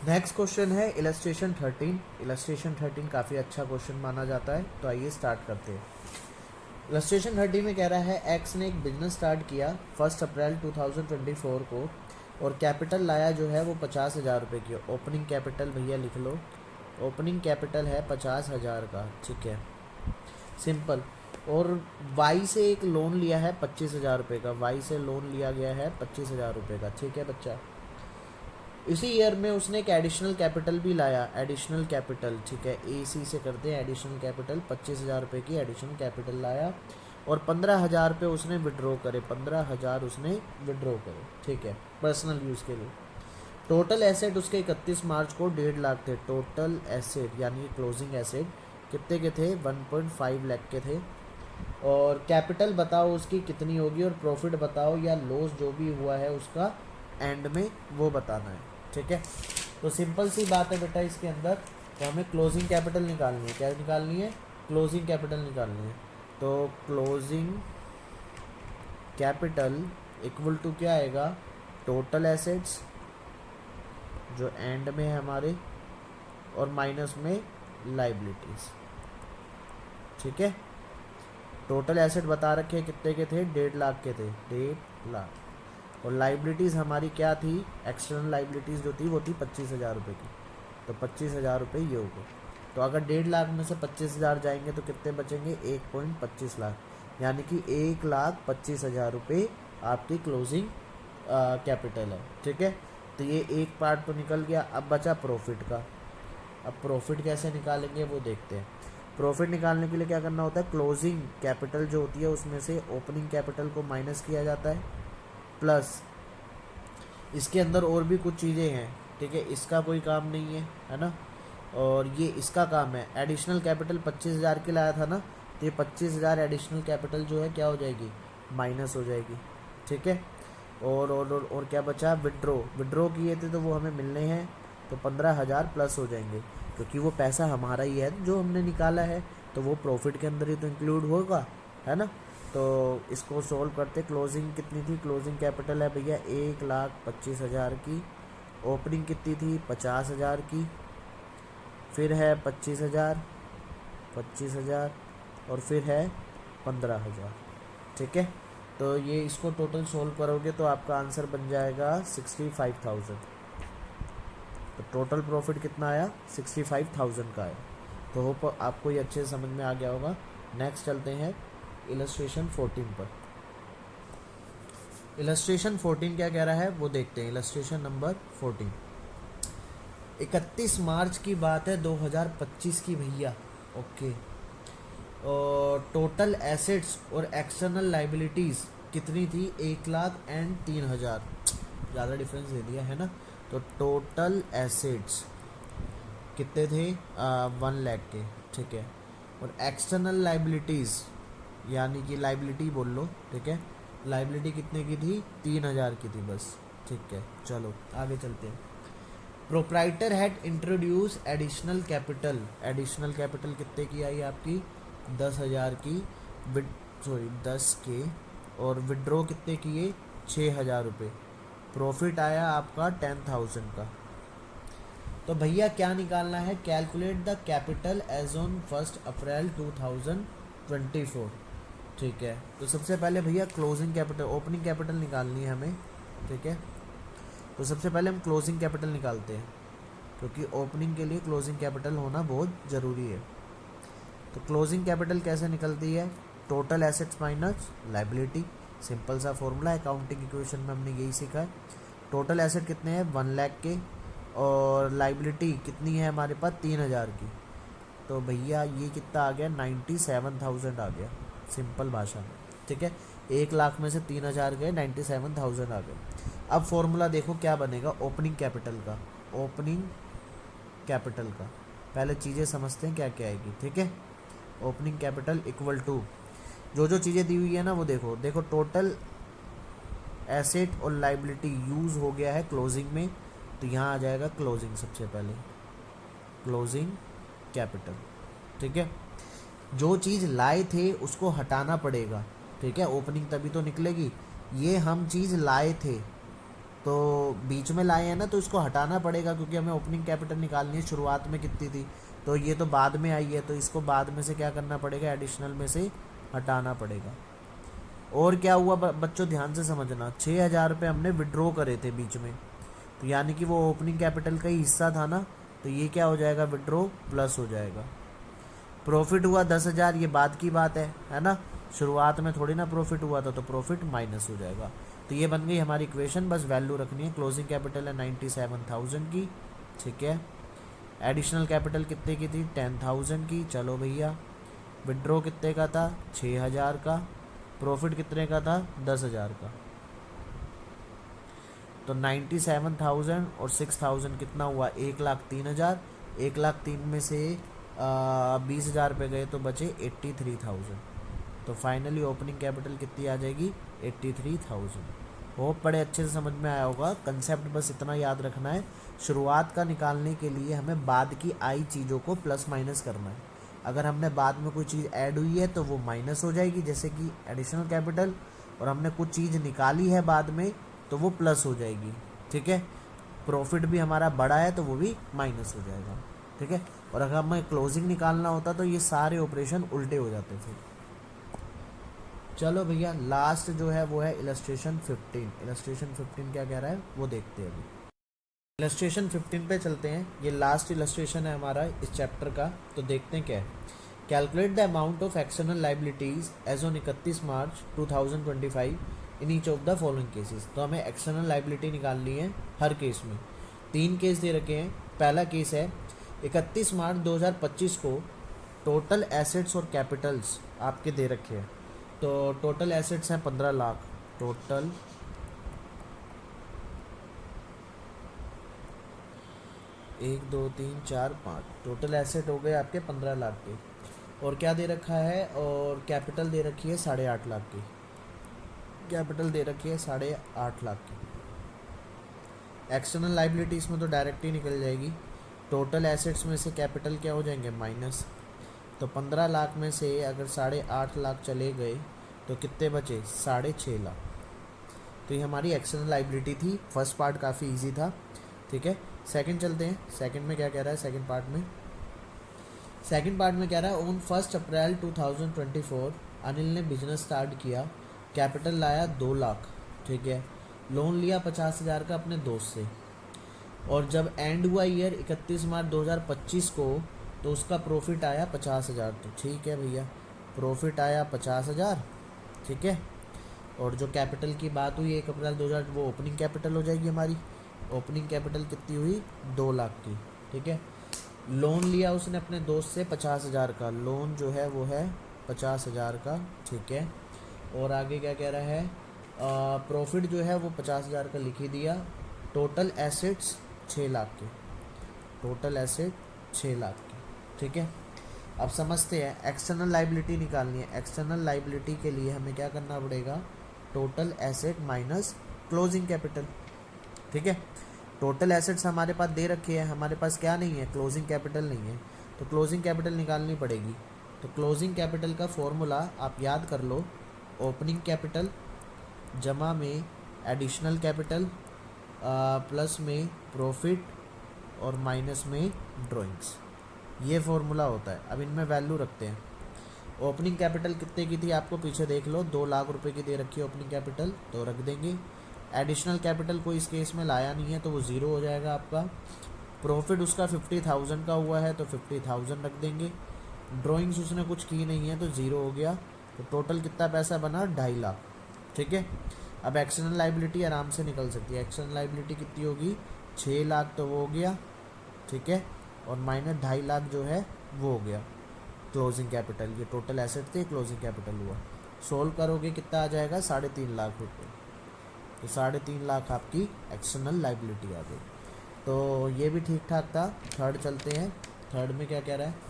Next question है illustration 13। Illustration 13 काफ़ी अच्छा क्वेश्चन माना जाता है, तो आइए स्टार्ट करते हैं। इलस्ट्रेशन 30 में कह रहा है एक्स ने एक बिजनेस स्टार्ट किया 1 अप्रैल 2024 को और कैपिटल लाया जो है वो 50,000 रुपये की। ओपनिंग कैपिटल भैया लिख लो, ओपनिंग कैपिटल है 50,000 का, ठीक है, सिंपल। और वाई से एक लोन लिया है 25,000 रुपये का, वाई से लोन लिया गया है 25,000 रुपये का, ठीक है बच्चा। इसी ईयर में उसने एक एडिशनल कैपिटल भी लाया, एडिशनल कैपिटल, ठीक है, ए सी से करते हैं एडिशनल कैपिटल, 25,000 रुपये की एडिशनल कैपिटल लाया और 15,000 रुपये उसने विड्रॉ करे, 15,000 उसने विड्रॉ करे, ठीक है, पर्सनल यूज़ के लिए। टोटल एसेट उसके 31 मार्च को 1.5 लाख थे। टोटल एसेट यानी क्लोजिंग एसेट कितने के थे? 1.5 लाख के थे। और कैपिटल बताओ उसकी कितनी होगी और प्रॉफिट बताओ या लॉस जो भी हुआ है उसका एंड में वो बताना है, ठीक है। तो सिंपल सी बात है बेटा इसके अंदर, तो हमें क्लोजिंग कैपिटल निकालनी है। क्या निकालनी है? क्लोजिंग कैपिटल निकालनी है। तो क्लोजिंग कैपिटल इक्वल टू क्या आएगा? टोटल एसेट्स जो एंड में है हमारे और माइनस में लाइबिलिटीज, ठीक है। टोटल एसेट बता रखे हैं कितने के थे? 1.5 लाख के थे, 1.5 लाख। और लाइबिलिटीज़ हमारी क्या थी? एक्सटर्नल लाइबिलिटीज़ जो थी वो थी 25,000 रुपये की। तो 25,000 रुपये ये हो गए। तो अगर 1.5 लाख में से 25,000 जाएंगे तो कितने बचेंगे? 1.25 लाख, यानी कि 1,25,000 रुपये आपकी क्लोजिंग कैपिटल है, ठीक है। तो ये एक पार्ट तो निकल गया। अब बचा प्रॉफिट का। अब प्रॉफिट कैसे निकालेंगे वो देखते हैं। प्रॉफिट निकालने के लिए क्या करना होता है? क्लोजिंग कैपिटल जो होती है उसमें से ओपनिंग कैपिटल को माइनस किया जाता है, प्लस इसके अंदर और भी कुछ चीज़ें हैं, ठीक है, इसका कोई काम नहीं है ना, और ये इसका काम है। एडिशनल कैपिटल 25,000 की लाया था ना, तो ये 25,000 एडिशनल कैपिटल जो है क्या हो जाएगी? माइनस हो जाएगी, ठीक है। और क्या बचा? विड्रॉ। विड्रॉ किए थे तो वो हमें मिलने हैं, तो 15,000 प्लस हो जाएंगे, क्योंकि वो पैसा हमारा ही है जो हमने निकाला है, तो वो प्रॉफिट के अंदर ही तो इंक्लूड होगा, है ना। तो इसको सोल्व करते। क्लोजिंग कितनी थी? क्लोजिंग कैपिटल है भैया 1,25,000 की। ओपनिंग कितनी थी? 50,000 की। फिर है 25,000, 25,000 और फिर है 15,000, ठीक है। तो ये इसको टोटल सोल्व करोगे तो आपका आंसर बन जाएगा 65,000। तो टोटल प्रॉफिट कितना आया? 65,000 का आया। तो होप आपको ये अच्छे से समझ में आ गया होगा। नेक्स्ट चलते हैं इलस्ट्रेशन 14 पर। इलस्ट्रेशन 14 क्या कह रहा है वो देखते हैं। इलस्ट्रेशन नंबर 14, 31 मार्च की बात है 2025 की भैया, ओके। और टोटल एसेट्स और एक्सटर्नल लाइबिलिटीज़ कितनी थी? 1,03,000। ज़्यादा डिफरेंस दे दिया है ना। तो टोटल एसेट्स कितने थे? 1 लाख के, ठीक है। और एक्सटर्नल लाइबिलिटीज़ यानी कि लाइबिलिटी बोल लो, ठीक है, लाइबिलिटी कितने की थी? 3,000 की थी बस, ठीक है। चलो आगे चलते हैं। Proprietor had introduce additional capital. Additional capital कितने की आई आपकी? 10,000 की। विद 10 के। और विड्रॉ कितने किए? 6,000 रुपये। प्रॉफिट आया आपका 10,000 का। तो भैया क्या निकालना है? Calculate the capital as on 1 April 2024, ठीक है। तो सबसे पहले भैया क्लोजिंग कैपिटल, ओपनिंग कैपिटल निकालनी है हमें, ठीक है। तो सबसे पहले हम क्लोजिंग कैपिटल निकालते हैं, क्योंकि ओपनिंग के लिए क्लोजिंग कैपिटल होना बहुत ज़रूरी है। तो क्लोजिंग कैपिटल कैसे निकलती है? Total assets minus liability. Simple सा फॉर्मूला, अकाउंटिंग इक्वेशन में हमने यही सीखा है। टोटल एसेट कितने हैं? 1 लाख के। और लाइबिलिटी कितनी है हमारे पास? 3,000 की। तो भैया ये कितना आ गया? 97,000 आ गया, सिंपल भाषा में, ठीक है। 1 लाख में से 3,000 गए, 97,000 आ गए। अब फॉर्मूला देखो क्या बनेगा ओपनिंग कैपिटल का। ओपनिंग कैपिटल का पहले चीज़ें समझते हैं क्या क्या आएगी, ठीक है। ओपनिंग कैपिटल इक्वल टू जो जो चीज़ें दी हुई है ना वो देखो। देखो टोटल एसेट और लाइबिलिटी यूज़ हो गया है क्लोजिंग में, तो यहाँ आ जाएगा क्लोजिंग सबसे पहले, क्लोजिंग कैपिटल, ठीक है। जो चीज़ लाए थे उसको हटाना पड़ेगा, ठीक है, ओपनिंग तभी तो निकलेगी। ये हम चीज़ लाए थे, तो बीच में लाए हैं ना, तो इसको हटाना पड़ेगा क्योंकि हमें ओपनिंग कैपिटल निकालनी है। शुरुआत में कितनी थी, तो ये तो बाद में आई है, तो इसको बाद में से क्या करना पड़ेगा, एडिशनल में से हटाना पड़ेगा। और क्या हुआ बच्चों, ध्यान से समझना, 6,000 रुपये हमने विड्रॉ करे थे बीच में, तो यानी कि वो ओपनिंग कैपिटल का ही हिस्सा था ना, तो ये क्या हो जाएगा, विड्रॉ प्लस हो जाएगा। प्रॉफिट हुआ 10,000, ये बाद की बात है ना, शुरुआत में थोड़ी ना प्रॉफिट हुआ था, तो प्रॉफिट माइनस हो जाएगा। तो ये बन गई हमारी इक्वेशन, बस वैल्यू रखनी है। क्लोजिंग कैपिटल है 97,000 की, ठीक है। एडिशनल कैपिटल कितने की थी, 10,000 की। चलो भैया, विड्रॉ कितने का था, 6,000 का। प्रॉफिट कितने का था, 10,000 का। तो 97,000 और 6,000 कितना हुआ, 1,03,000। 1,03,000 में से 20,000 रुपये गए तो बचे 83,000। तो फाइनली ओपनिंग कैपिटल कितनी आ जाएगी, 83,000। होप बड़े अच्छे से समझ में आया होगा। कंसेप्ट बस इतना याद रखना है, शुरुआत का निकालने के लिए हमें बाद की आई चीज़ों को प्लस माइनस करना है। अगर हमने बाद में कोई चीज़ ऐड हुई है तो वो माइनस हो जाएगी, जैसे कि एडिशनल कैपिटल, और हमने कुछ चीज़ निकाली है बाद में तो वो प्लस हो जाएगी, ठीक है। प्रॉफिट भी हमारा बड़ा है तो वो भी माइनस हो जाएगा, ठीक है। और अगर हमें क्लोजिंग निकालना होता तो ये सारे ऑपरेशन उल्टे हो जाते थे। चलो भैया, लास्ट जो है वो है इलस्ट्रेशन 15। इलस्ट्रेशन 15 क्या कह रहा है वो देखते हैं अभी। इलस्ट्रेशन 15 पे चलते हैं, ये लास्ट इलस्ट्रेशन है हमारा इस चैप्टर का, तो देखते हैं क्या है। Calculate the amount of external liabilities as on 31 March 2025 in each of the following cases. तो हमें एक्सटर्नल लाइबिलिटी निकालनी है हर केस में। 3 केस दे रखे हैं। पहला केस है 31 मार्च 2025 को टोटल एसेट्स और कैपिटल्स आपके दे रखे हैं। तो टोटल एसेट्स हैं 15 लाख, टोटल 1 2 3 4 5 टोटल एसेट हो गए आपके 15 लाख के। और क्या दे रखा है, और कैपिटल दे रखी है 8.5 लाख की। कैपिटल दे रखी है 8.5 लाख की। एक्सटर्नल लाइबिलिटीज़ में तो डायरेक्ट ही निकल जाएगी। टोटल एसेट्स में से कैपिटल क्या हो जाएंगे, माइनस। तो 15 लाख में से अगर 8.5 लाख चले गए तो कितने बचे, 6.5 लाख। तो ये हमारी एक्सटर्नल लाइबिलिटी थी। फर्स्ट पार्ट काफ़ी इजी था, ठीक है। सेकंड चलते हैं। सेकंड में क्या कह रहा है, सेकंड पार्ट में कह रहा है ऑन 1 अप्रैल 2024 अनिल ने बिजनेस स्टार्ट किया, कैपिटल लाया 2 लाख, ठीक है। लोन लिया 50,000 का अपने दोस्त से, और जब एंड हुआ ईयर 31 मार्च 2025 को तो उसका प्रॉफिट आया 50,000। तो ठीक है भैया, प्रॉफिट आया 50,000, ठीक है। और जो कैपिटल की बात हुई 1 अप्रैल 2000, वो ओपनिंग कैपिटल हो जाएगी हमारी। ओपनिंग कैपिटल कितनी हुई, 2 लाख की, ठीक है। लोन लिया उसने अपने दोस्त से 50,000 का, लोन जो है वो है 50,000 का, ठीक है। और आगे क्या कह रहा है, प्रॉफिट जो है वो 50,000 का लिख ही दिया। टोटल एसेट्स 6 लाख के, टोटल एसेट 6 लाख की, ठीक है। अब समझते हैं, एक्सटर्नल लाइबिलिटी निकालनी है। एक्सटर्नल लाइबिलिटी के लिए हमें क्या करना पड़ेगा, total asset minus closing capital, ठीक है। टोटल एसेट्स हमारे पास दे रखे हैं, हमारे पास क्या नहीं है, क्लोजिंग कैपिटल नहीं है, तो क्लोजिंग कैपिटल निकालनी पड़ेगी। तो क्लोजिंग कैपिटल का फॉर्मूला आप याद कर लो, ओपनिंग कैपिटल जमा में एडिशनल कैपिटल प्लस में प्रॉफिट और माइनस में ड्राइंग्स, ये फॉर्मूला होता है। अब इनमें वैल्यू रखते हैं। ओपनिंग कैपिटल कितने की थी आपको पीछे देख लो, 2 लाख रुपए की दे रखी है ओपनिंग कैपिटल, तो रख देंगे। एडिशनल कैपिटल को इस केस में लाया नहीं है तो वो ज़ीरो हो जाएगा आपका। प्रॉफिट उसका 50,000 का हुआ है तो 50,000 रख देंगे। ड्राइंग्स उसने कुछ की नहीं है तो ज़ीरो हो गया। तो टोटल कितना पैसा बना, 2.5 लाख, ठीक है। अब एक्सटर्नल लाइबिलिटी आराम से निकल सकती है। एक्सटर्नल लाइबिलिटी कितनी होगी, 6 लाख, तो वो हो गया, ठीक है। और माइनस 2.5 लाख जो है वो हो गया क्लोजिंग कैपिटल। ये टोटल एसेट थे, क्लोजिंग कैपिटल हुआ। सोल्व करोगे कितना आ जाएगा, 3.5 लाख रुपये। तो 3.5 लाख आपकी एक्सटर्नल लाइबिलिटी आ गई। तो ये भी ठीक ठाक था। थर्ड चलते हैं। थर्ड में क्या कह रहा है,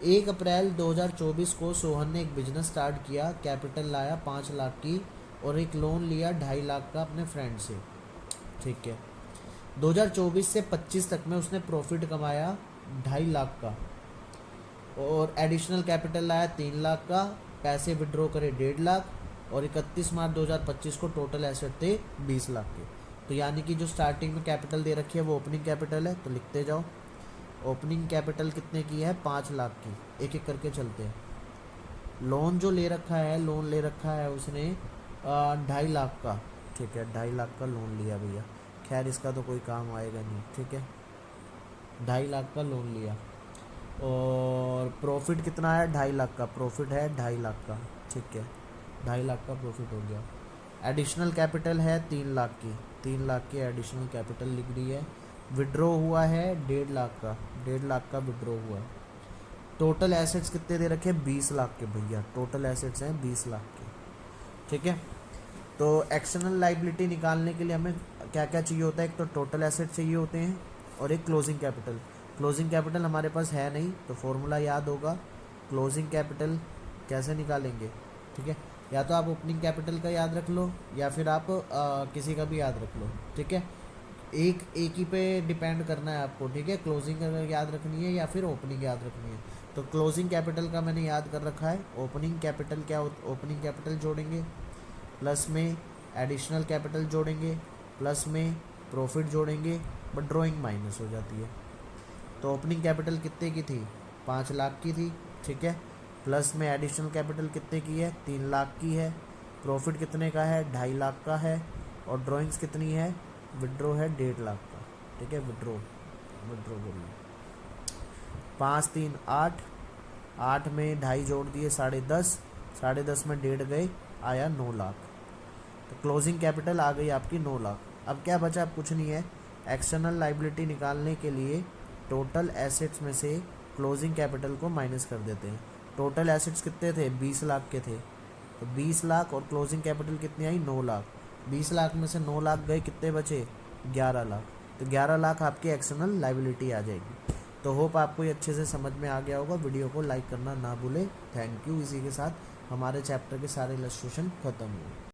1 अप्रैल 2024 को सोहन ने एक बिजनेस स्टार्ट किया, कैपिटल लाया 5 लाख की और एक लोन लिया 2.5 लाख का अपने फ्रेंड से, ठीक है। 2024 से 25 तक में उसने प्रॉफिट कमाया 2.5 लाख का, और एडिशनल कैपिटल लाया 3 लाख का, पैसे विड्रॉ करे 1.5 लाख, और 31 मार्च 2025 को टोटल एसेट थे 20 लाख के। तो यानी कि जो स्टार्टिंग में कैपिटल दे रखी है वो ओपनिंग कैपिटल है, तो लिखते जाओ। ओपनिंग कैपिटल कितने की है? 5 लाख की। एक एक करके चलते हैं। लोन जो ले रखा है, लोन ले रखा है उसने 2.5 लाख का। ठीक है, 2.5 लाख का लोन लिया भैया। खैर इसका तो कोई काम आएगा नहीं। ठीक है, 2.5 लाख का लोन लिया। और प्रॉफिट कितना है? 2.5 लाख का प्रॉफिट है, 2.5 लाख का। ठीक है, 2.5 लाख का प्रॉफिट हो गया। एडिशनल कैपिटल है 3 लाख की। 3 लाख की एडिशनल कैपिटल लिख दी है। विड्रॉ हुआ है 1.5 लाख का। 1.5 लाख का विड्रॉ हुआ है। टोटल एसेट्स कितने दे रखे? 20 लाख के भैया। टोटल एसेट्स हैं 20 लाख के। ठीक है, तो एक्सटर्नल लाइबिलिटी निकालने के लिए हमें क्या क्या चाहिए होता है? एक तो टोटल एसेट चाहिए होते हैं और एक क्लोजिंग कैपिटल। क्लोजिंग कैपिटल हमारे पास है नहीं, तो फॉर्मूला याद होगा। क्लोजिंग कैपिटल कैसे निकालेंगे? ठीक है, या तो आप ओपनिंग कैपिटल का याद रख लो या फिर आप किसी का भी याद रख लो। ठीक है, एक ही पे डिपेंड करना है आपको। ठीक है, क्लोजिंग याद रखनी है या फिर ओपनिंग याद रखनी है। तो क्लोजिंग कैपिटल का मैंने याद कर रखा है। ओपनिंग कैपिटल क्या ओपनिंग कैपिटल जोड़ेंगे, प्लस में एडिशनल कैपिटल जोड़ेंगे, प्लस में प्रॉफिट जोड़ेंगे, बट ड्राइंग माइनस हो जाती है। तो ओपनिंग कैपिटल कितने की थी? 5 लाख की थी। ठीक है, प्लस में एडिशनल कैपिटल कितने की है? 3 लाख की है। प्रॉफिट कितने का है? 2.5 लाख का है। और ड्राइंग्स कितनी है? विड्रॉ है 1.5 लाख का। ठीक है, विड्रॉ विड्रॉ बोलिए। 5 3 8, 8 में 2.5 जोड़ दिए 10.5, 10.5 में 1.5 गए, आया 9 लाख। तो क्लोजिंग कैपिटल आ गई आपकी 9 लाख। अब क्या बचा? अब कुछ नहीं है। एक्सटर्नल लाइबिलिटी निकालने के लिए टोटल एसेट्स में से क्लोजिंग कैपिटल को माइनस कर देते हैं। टोटल एसेट्स कितने थे? 20 लाख के थे। तो 20 लाख और क्लोजिंग कैपिटल कितनी आई? 9 लाख। 20 लाख में से 9 लाख गए, कितने बचे? 11 लाख। तो 11 लाख आपकी एक्सटर्नल लाइबिलिटी आ जाएगी। तो होप आपको ये अच्छे से समझ में आ गया होगा। वीडियो को लाइक करना ना भूलें। Thank you. इसी के साथ हमारे चैप्टर के सारे इलस्ट्रेशन खत्म हुए।